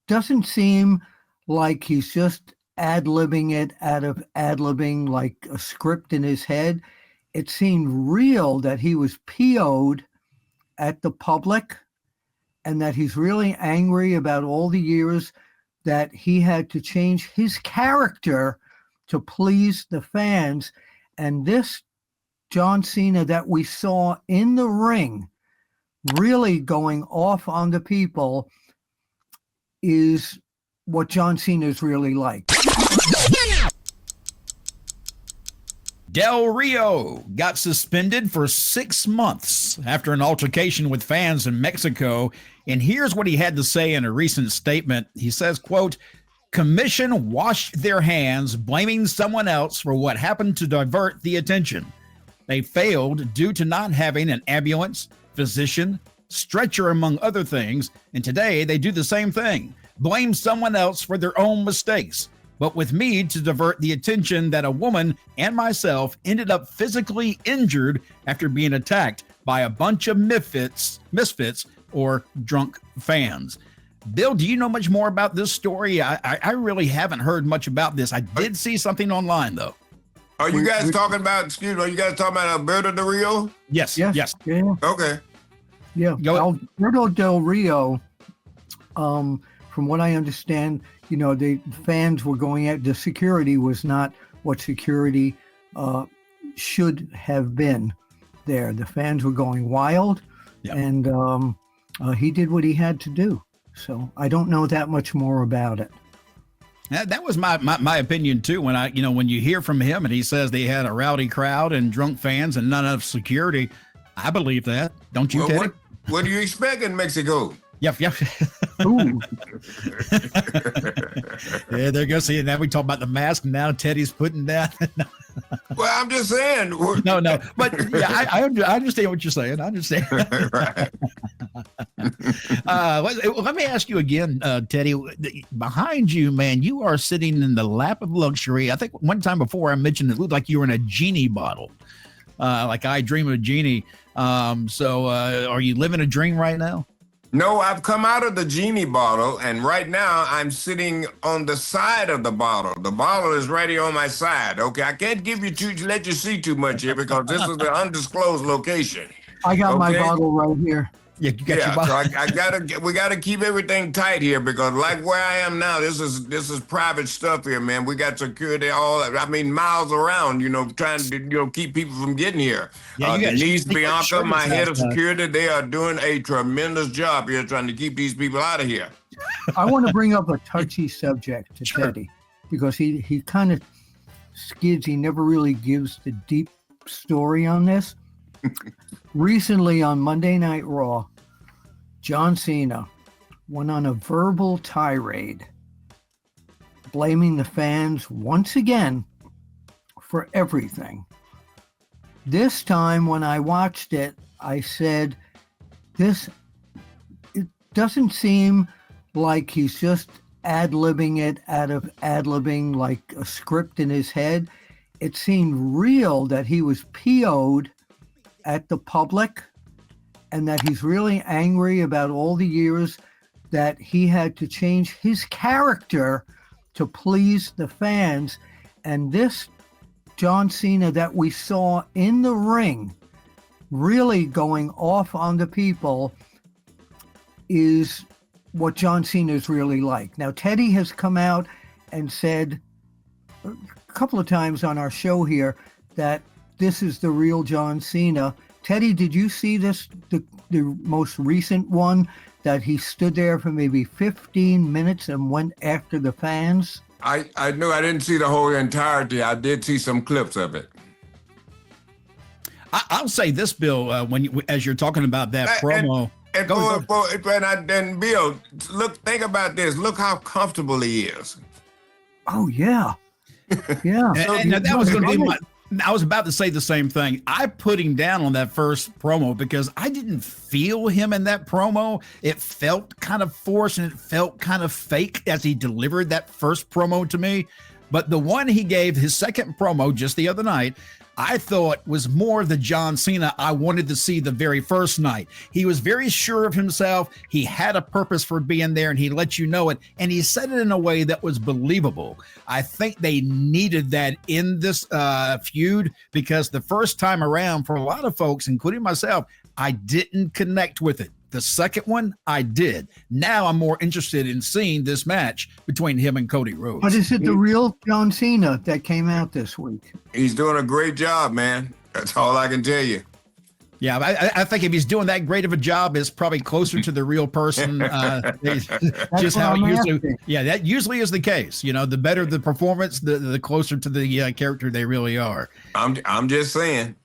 doesn't seem like he's just ad-libbing it out of ad-libbing like a script in his head. It seemed real that he was PO'd at the public and that he's really angry about all the years that he had to change his character to please the fans. And this John Cena that we saw in the ring really going off on the people is what John Cena is really like. Del Rio got suspended for 6 months after an altercation with fans in Mexico. And here's what he had to say in a recent statement. He says, quote, "Commission washed their hands, blaming someone else for what happened to divert the attention. They failed due to not having an ambulance, physician, stretcher, among other things. And today they do the same thing. Blame someone else for their own mistakes. But with me to divert the attention that a woman and myself ended up physically injured after being attacked by a bunch of misfits or drunk fans." Bill, do you know much more about this story? I really haven't heard much about this. I did see something online, though. Are you guys talking about, are you guys talking about Alberto Del Rio? Yes. Yeah. Okay. Yeah, Alberto Del Rio, from what I understand, the fans were going at, the security was not what security should have been there. The fans were going wild, and he did what he had to do. So I don't know that much more about it. That was my opinion too. When you hear from him and he says they had a rowdy crowd and drunk fans and not enough security, I believe that. Don't you, Teddy? What do you expect in Mexico? Yep. Ooh. Yeah, there goes. See, now we talk about the mask. Now Teddy's putting that. Well, I'm just saying. No, but yeah, I understand what you're saying. I understand. Right. Let me ask you again, Teddy. Behind you, man, you are sitting in the lap of luxury. I think one time before I mentioned it looked like you were in a genie bottle, like I Dream of a Genie. So are you living a dream right now? No, I've come out of the genie bottle, and right now I'm sitting on the side of the bottle. The bottle is right here on my side. Okay, I can't let you see too much here because this is the undisclosed location. I got my bottle right here. Yeah, you got your bottle. So we gotta keep everything tight here because like where I am now, this is private stuff here, man. We got security miles around, trying to keep people from getting here. Yeah, Denise, Bianca, my head of security, they are doing a tremendous job here trying to keep these people out of here. I want to bring up a touchy subject to Teddy because he kind of skids. He never really gives the deep story on this. Recently on Monday Night Raw, John Cena went on a verbal tirade, blaming the fans once again for everything. This time when I watched it, I said, it doesn't seem like he's just ad-libbing it out of ad-libbing like a script in his head. It seemed real that he was PO'd at the public and that he's really angry about all the years that he had to change his character to please the fans. And this John Cena that we saw in the ring really going off on the people is what John Cena is really like. Now, Teddy has come out and said a couple of times on our show here that this is the real John Cena. Teddy, did you see this, the most recent one, that he stood there for maybe 15 minutes and went after the fans? I know I didn't see the whole entirety. I did see some clips of it. I'll say this, Bill, as you're talking about that promo. And Bill, think about this. Look how comfortable he is. Oh, yeah. Yeah. And that was going to be I was about to say the same thing. I put him down on that first promo because I didn't feel him in that promo. It felt kind of forced and it felt kind of fake as he delivered that first promo to me. But the one he gave his second promo just the other night, I thought was more the John Cena I wanted to see the very first night. He was very sure of himself. He had a purpose for being there, and he let you know it. And he said it in a way that was believable. I think they needed that in this feud, because the first time around, for a lot of folks, including myself, I didn't connect with it. The second one, I did. Now I'm more interested in seeing this match between him and Cody Rhodes. But is it the real John Cena that came out this week? He's doing a great job, man. That's all I can tell you. Yeah, I think if he's doing that great of a job, it's probably closer to the real person. Just how it usually, that usually is the case. You know, the better the performance, the closer to the character they really are. I'm just saying.